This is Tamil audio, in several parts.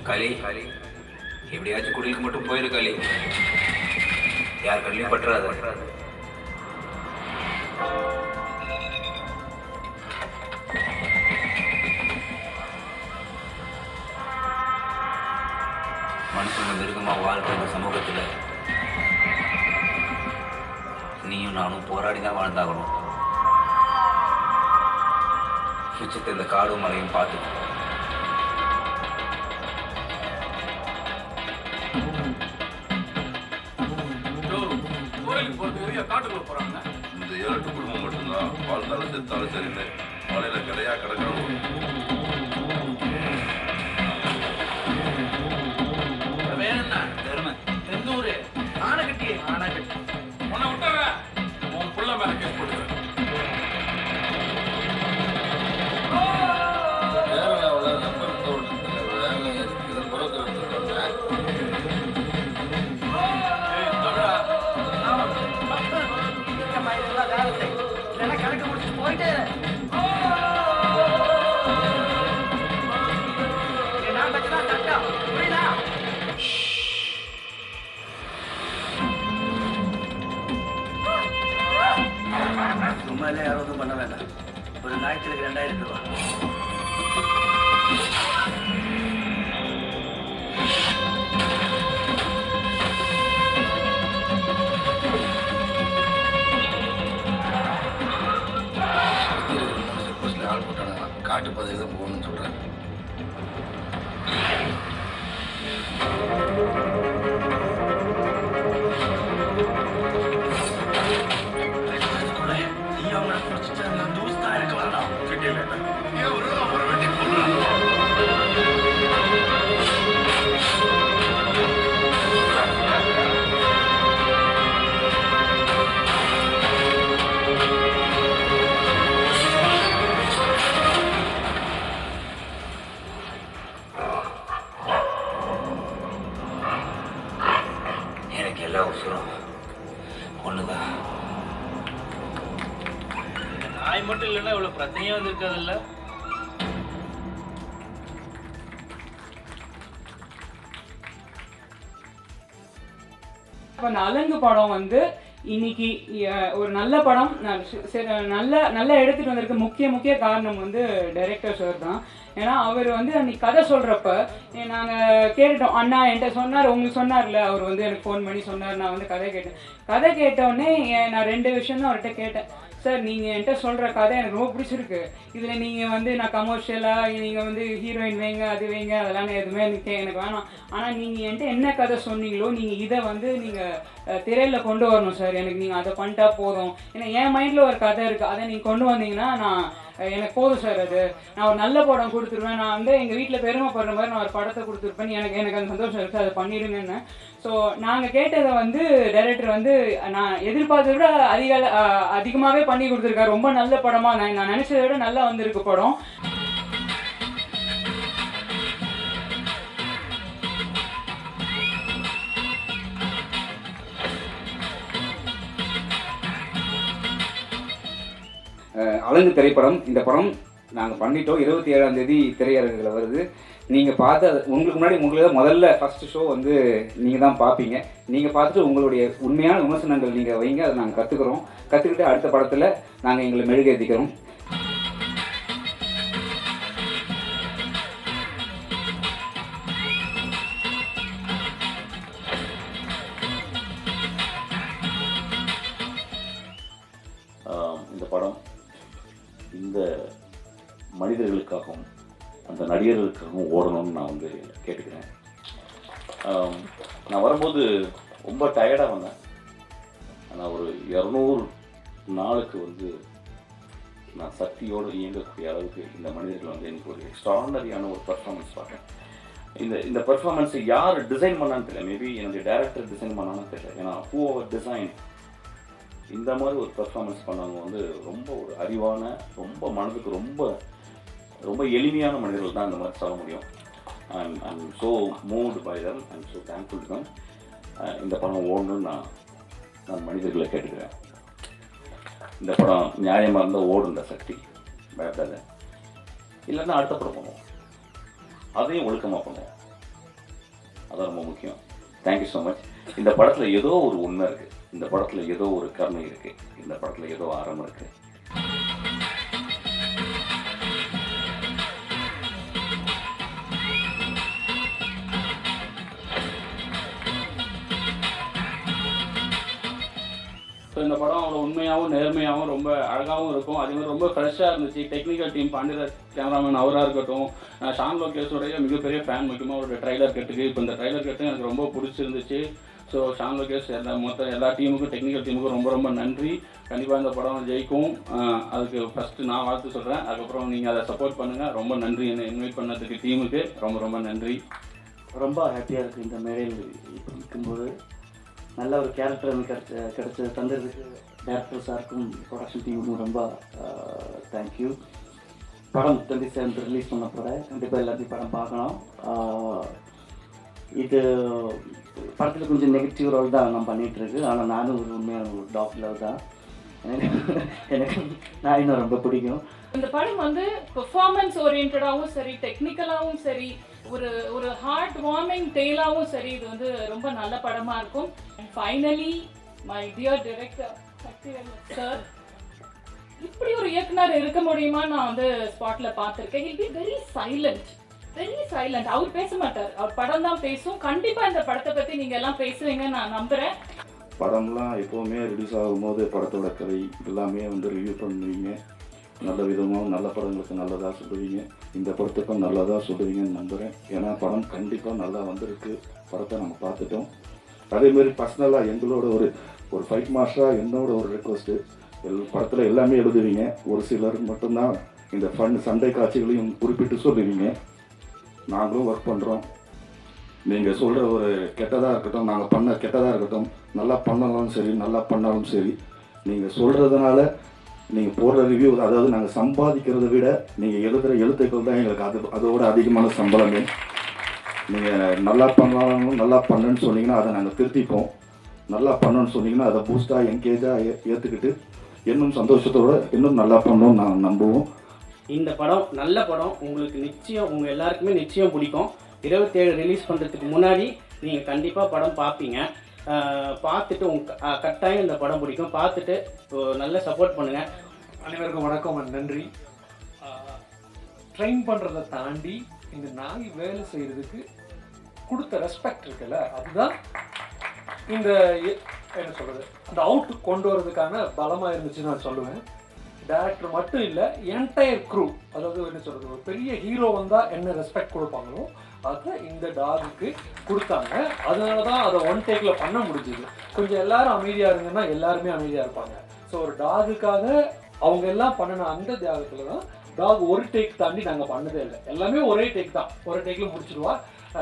காளி எப்படியாச்சும் குடிலுக்கு மட்டும் போயிரு காளி. யார் கண்ணிலையும் பற்றாத. மனுஷன் மிருகமா வாழ்க்கை இந்த சமூகத்தில் நீயும் நானும் போராடி தான் வாழ்ந்தாகணும். மிச்சத்தை இந்த காடும் மலையும் பார்த்து காட்டுக்குள்ள போறாங்க. இந்த 7-8 குடும்பம் மட்டும்தான் வாழ்ந்தாலும் செத்தாலும் சரியில்லை. மலையில கிடையா கிடக்கிறோம். வேணும்னா தரும எந்த ஊரு ஆனகட்டி உன்னை விட்டுற உன் புள்ள மேல கேஸ் போட்டுக்கிறேன். கேரளாவில் நம்பர் வேலை இருக்குது புரோக்கர் கணக்கு முடிச்சுட்டு போயிட்டு சட்டம் புரியுதா? சும்மா இல்லை, யாரும் ஒன்றும் பண்ண வேண்டாம். ஒரு ஞாயிற்றுக்கு 2000 ரூபா. ஆள் போட்டாங்க. காட்டு பதவி தான் போகணும்னு சொல்கிறேன். எனக்கு எல்லா உசுரும் ஒண்ணுதான். நாய் மட்டும் இல்லைன்னா இவ்வளவு பிரச்சனையே வந்திருக்காதுல்ல. இப்போ அந்த அலங்கு படம் வந்து இன்னைக்கு ஒரு நல்ல படம் நல்ல எடுத்துட்டு வந்திருக்க முக்கிய காரணம் வந்து டைரக்டர் சார் தான். ஏன்னா அவர் வந்து அன்னைக்கு கதை சொல்கிறப்ப நாங்கள் கேட்டுட்டோம். அண்ணா என்கிட்ட சொன்னார், உங்களுக்கு சொன்னார்ல, அவர் வந்து எனக்கு ஃபோன் பண்ணி சொன்னார். நான் வந்து கதை கேட்டோடனே நான் 2 விஷயம் தான் அவர்கிட்ட கேட்டேன். சார் நீங்கள் என்கிட்ட சொல்கிற கதை எனக்கு ரொம்ப பிடிச்சிருக்கு. இதில் நீங்கள் வந்து நான் கமர்ஷியலாக நீங்கள் வந்து ஹீரோயின் வைங்க அது வைங்க அதெல்லாம் எதுவுமே எனக்கு வேணாம். ஆனால் நீங்கள் என்கிட்ட என்ன கதை சொன்னீங்களோ நீங்கள் இதை வந்து நீங்கள் திரையில் கொண்டு வரணும் சார். எனக்கு நீங்கள் அதை பண்ணிட்டா போதும். ஏன்னா என் மைண்டில் ஒரு கதை இருக்குது, அதை நீங்கள் கொண்டு வந்தீங்கன்னா எனக்கு போதும் சார். அது நான் ஒரு நல்ல படம் கொடுத்துருவேன். நான் வந்து எங்கள் வீட்டில் பெருமைப்படுற மாதிரி நான் ஒரு படத்தை கொடுத்துருப்பேன். எனக்கு அந்த சந்தோஷம் இருக்குது, அதை பண்ணிடுங்கன்னு. ஸோ நாங்கள் கேட்டதை வந்து டைரக்டர் வந்து நான் எதிர்பார்த்ததை விட அதிகமாகவே பண்ணி கொடுத்துருக்காரு. ரொம்ப நல்ல படமாக நான் நினச்சதை விட நல்லா வந்திருக்கு படம். அலங்கு திரைப்படம், இந்த படம் நாங்கள் பண்ணிட்டோம். 27ஆம் தேதி திரையரங்குகளில் வருது. நீங்கள் பார்த்து உங்களுக்கு முன்னாடி முதல்ல ஃபஸ்ட்டு ஷோ வந்து நீங்கள் தான் பார்ப்பீங்க. நீங்கள் பார்த்துட்டு உங்களுடைய உண்மையான விமர்சனங்கள் நீங்கள் வைங்க. அதை நாங்கள் கற்றுக்கிட்டு அடுத்த படத்தில் நாங்கள் எங்களை மெழுகேற்றிக்கிறோம். இந்த படம் இந்த மனிதர்களுக்காகவும் அந்த நடிகர்களுக்காகவும் ஓடணும்னு நான் வந்து கேட்டுக்கிறேன். நான் வரும்போது ரொம்ப டயர்டாக வந்தேன். ஆனால் ஒரு 200 நாளுக்கு வந்து நான் சக்தியோடு இயங்கக்கூடிய அளவுக்கு இந்த மனிதர்கள் வந்து எனக்கு ஒரு எக்ஸ்ட்ரானரியான ஒரு பர்ஃபார்மன்ஸ் பார்த்தேன். இந்த பர்ஃபார்மன்ஸை யார் டிசைன் பண்ணான்னு தெரியல. மேபி என்னுடைய டைரக்டர் டிசைன் பண்ணான்னு தெரியல. ஏன்னா ஹூ அவர் டிசைன் இந்த மாதிரி ஒரு பர்ஃபார்மன்ஸ் பண்ணவங்க வந்து ரொம்ப ஒரு அறிவான, ரொம்ப மனதுக்கு ரொம்ப எளிமையான மனிதர்கள் தான் இந்த மாதிரி சொல்ல முடியும். I'm so moved by them, I'm so thankful to them. இந்த படம் ஓடணும்னு நான் மனிதர்களை கேட்டுக்கிறேன். இந்த படம் நியாயமாக இருந்தால் ஓடுன்ற சக்தி பயப்படாத. இல்லைன்னா அடுத்த படம் பண்ணுவோம், அதையும் ஒழுக்கமாக பண்ணுவோம். அதான் ரொம்ப முக்கியம். Thank you so much. இந்த படத்தில் ஏதோ ஒரு உண்மை இருக்குது, இந்த படத்தில் ஏதோ ஒரு கருணை இருக்குது, இந்த படத்தில் ஏதோ ஆரம்பம் இருக்குது. ஸோ இந்த படம் அவ்வளோ உண்மையாகவும் நேர்மையாகவும் ரொம்ப அழகாகவும் இருக்கும். அதே மாதிரி ரொம்ப ஃப்ரெஷ்ஷாக இருந்துச்சு. டெக்னிக்கல் டீம் பாண்டியராஜ் கேமராமேன் அவராக இருக்கட்டும், ஷான் லோகேஷோடைய மிகப்பெரிய ஃபேன், முக்கியமாக ஒரு ட்ரைலர் கட்டுக்கு. இப்போ இந்த ட்ரைலர் கட்டு எனக்கு ரொம்ப பிடிச்சிருந்துச்சு. ஸோ ஷான் லோகேஷ் எல்லா டீமுக்கும், டெக்னிக்கல் டீமுக்கும் ரொம்ப ரொம்ப நன்றி. கண்டிப்பாக இந்த படம் ஜெயிக்கும். அதுக்கு ஃபஸ்ட்டு நான் வாழ்த்து சொல்கிறேன். அதுக்கப்புறம் நீங்கள் அதை சப்போர்ட் பண்ணுங்கள். ரொம்ப நன்றி என்னை இன்வைட் பண்ணதுக்கு டீமுக்கு ரொம்ப ரொம்ப நன்றி. ரொம்ப ஹாப்பியாக இருக்குது இந்த மேடையில் இப்போ நிற்கும்போது. நல்ல ஒரு கேரக்டர் எனக்கு கிடைச்ச தந்ததுக்கு டேரக்டர் சாருக்கும் ப்ரொடக்ஷன் டீமுக்கும் ரொம்ப தேங்க்யூ. படம் 27 ரிலீஸ் பண்ண போகிறேன். கண்டிப்பாக எல்லாத்தையும் படம் பார்க்கணும். இது படத்தில் கொஞ்சம் நெகட்டிவ் ரோல் தான் நான் பண்ணிகிட்ருக்கு. ஆனால் நானும் ஒரு உண்மையான ஒரு டாக் லவ் தான். எனக்கு நான் இன்னும் ரொம்ப பிடிக்கும். இந்த படம் வந்து பெர்ஃபார்மன்ஸ் ஓரியன்டாகவும் சரி, டெக்னிக்கலாகவும் சரி, ஒரு ஹார்ட் வார்மிங் டேலாகவும் சரி, இது வந்து ரொம்ப நல்ல படமாக இருக்கும். And finally my dear director Sakthivel sir, இப்படி ஒரு இயக்குனர் இருக்க முடியுமா? நான் வந்து ஸ்பாட்ல பார்த்துருக்கேன். He'll be very silent. அவர் பேச மாட்டார், அவர் படம் தான் பேசும். கண்டிப்பாக இந்த படத்தை பற்றி நீங்கள் எல்லாம் பேசுவீங்கன்னு நான் நம்புகிறேன். படம்லாம் எப்போவுமே ரிலீஸ் ஆகும்போது படத்தோட கதை எல்லாமே வந்து ரிவ்யூ பண்ணுவீங்க. நல்ல விதமாக நல்ல படங்களுக்கு நல்லதாக சொல்லுவீங்க. இந்த படத்துக்கும் நல்லதாக சொல்லுவீங்கன்னு நம்புகிறேன். ஏன்னா படம் கண்டிப்பாக நல்லா வந்திருக்கு. படத்தை நம்ம பார்த்துட்டோம். அதேமாரி பர்சனலாக எங்களோட ஒரு ஃபைட் மாஸ்டராக என்னோட ஒரு ரெக்வஸ்ட்டு, படத்தில் எல்லாமே எழுதுவீங்க. ஒரு சிலர் மட்டும்தான் இந்த சண்டை காட்சிகளையும் குறிப்பிட்டு சொல்லுவீங்க. நாங்களும் ஒர்க் பண்ணுறோம். நீங்கள் சொல்கிற ஒரு கெட்டதாக இருக்கட்டும், நாங்கள் பண்ண கெட்டதாக இருக்கட்டும், நல்லா பண்ணாலும் சரி, நல்லா பண்ணாலும் சரி, நீங்கள் சொல்கிறதுனால நீங்கள் போடுற ரிவ்யூ, அதாவது நாங்கள் சம்பாதிக்கிறத விட நீங்கள் எழுதுகிற எழுத்துக்கள் தான் எங்களுக்கு அதோட அதிகமான சம்பளமே. நீங்கள் நல்லா பண்ணாலும் நல்லா பண்ணுன்னு சொன்னீங்கன்னா அதை நாங்கள் திருத்திப்போம். நல்லா பண்ணணும்னு சொன்னீங்கன்னா அதை பூஸ்டாக என்கேஜாக ஏற்றுக்கிட்டு இன்னும் சந்தோஷத்தோடு இன்னும் நல்லா பண்ணணும்னு நாங்கள் நம்புவோம். இந்த படம் நல்ல படம். உங்களுக்கு நிச்சயம், உங்கள் எல்லாருக்குமே நிச்சயம் பிடிக்கும். 27 ரிலீஸ் பண்ணுறதுக்கு முன்னாடி நீங்கள் கண்டிப்பாக படம் பார்ப்பீங்க. பார்த்துட்டு கட்டாயம் இந்த படம் பிடிக்கும். பார்த்துட்டு நல்ல சப்போர்ட் பண்ணுங்கள். அனைவருக்கும் வணக்கம், நன்றி. ட்ரெயின் பண்ணுறதை தாண்டி இந்த நாய் வேலை செய்கிறதுக்கு கொடுத்த ரெஸ்பெக்ட் இருக்குல்ல, அதுதான் இந்த என்ன சொல்கிறது, அந்த அவுட் கொண்டு வரதுக்கான பலமாக இருந்துச்சுன்னு நான் சொல்லுவேன். டேரக்டர் மட்டும் இல்லை, என்டையர் க்ரூ, அதாவது என்ன சொல்கிறது, ஒரு பெரிய ஹீரோ வந்தால் என்ன ரெஸ்பெக்ட் கொடுப்பாங்களோ அதை இந்த டாகுக்கு கொடுத்தாங்க. அதனால தான் அதை ஒன் டேக்கில் பண்ண முடிஞ்சுது. கொஞ்சம் எல்லாரும் அமைதியாக இருங்கன்னா எல்லாருமே அமைதியாக இருப்பாங்க. ஸோ ஒரு டாகுக்காக அவங்க எல்லாம் பண்ணின அந்த தியாகத்தில் தான் டாக் ஒரு டேக் தாண்டி நாங்கள் பண்ணதே இல்லை. எல்லாமே ஒரே டேக் தான், ஒரு டேக்கில் முடிச்சிடுவா.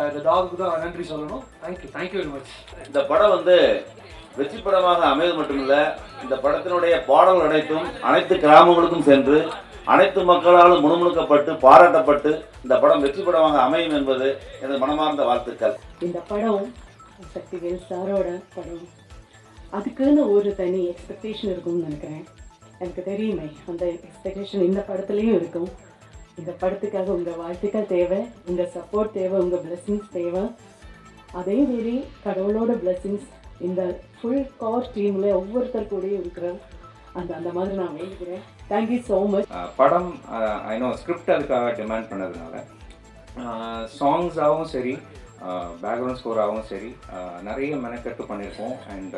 இந்த டாகுக்கு தான் நன்றி சொல்லணும். Thank you very much. இந்த படம் வந்து வெற்றி படமாக அமைவது மட்டுமில்ல, இந்த படத்தினுடைய பாடல்கள் அனைத்தும் அனைத்து கிராமங்களுக்கும் சென்று அனைத்து மக்களாலும் முணுமுணுக்கப்பட்டு பாராட்டப்பட்டு இந்த படம் வெற்றி படமாக அமையும் என்பது எனது மனமார்ந்த வாழ்த்துக்கள். இந்த படம் சக்திவேல் சாரோட படம், அதுக்குன்னு ஒரு தனி எக்ஸ்பெக்டேஷன் இருக்கும்னு நினைக்கிறேன். எனக்கு தெரியுமே அந்த எக்ஸ்பெக்டேஷன் இந்த படத்துலேயும் இருக்கும். இந்த படத்துக்காக உங்கள் வாழ்த்துக்கள் தேவை, உங்கள் சப்போர்ட் தேவை, உங்கள் பிளெஸிங்ஸ் தேவை. அதே மாரி கடவுளோட பிளெஸிங்ஸ் இந்த ஃபுல் கார் டீமில் ஒவ்வொருத்தர் கூடயும் இருக்கிற அந்த மாதிரி நான் வேண்டிக்கிறேன். Thank you so much. படம் ஐநோ ஸ்கிரிப்ட் அதுக்காக டிமாண்ட் பண்ணதுனால சாங்ஸாகவும் சரி, பேக்ரவுண்ட் ஸ்கோராகவும் சரி நிறைய மெனக்கெட்டு பண்ணியிருக்கோம். அண்ட்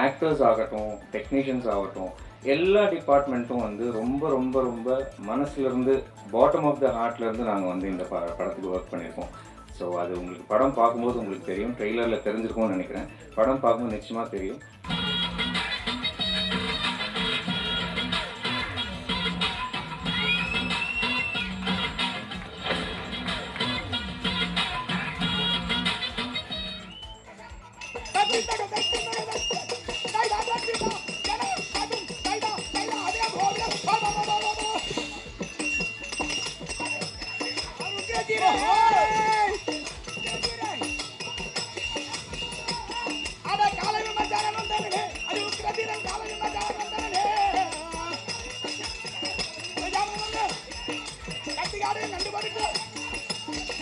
ஆக்டர்ஸ் ஆகட்டும், டெக்னீஷியன்ஸ் ஆகட்டும், எல்லா டிபார்ட்மெண்ட்டும் வந்து ரொம்ப ரொம்ப ரொம்ப மனசுலேருந்து, பாட்டம் ஆஃப் த ஹார்ட்லேருந்து நாங்கள் வந்து இந்த படத்துக்கு ஒர்க் பண்ணியிருக்கோம். ஸோ அது உங்களுக்கு படம் பார்க்கும்போது உங்களுக்கு தெரியும். ட்ரெய்லரில் தெரிஞ்சிருக்கும்னு நினைக்கிறேன். படம் பார்க்கும்போது நிச்சயமாக தெரியும்.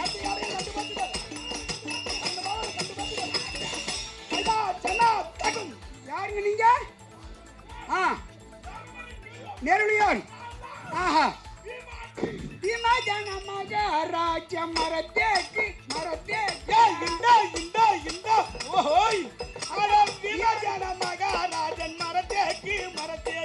கட்டிக்காரையும் கண்டு ஜன மகாராஜ மரத்தேக்கு மரத்தேக்கு ஓஹோய் அட விலஜன மகாராஜன் மரத்தேக்கு மரத்தே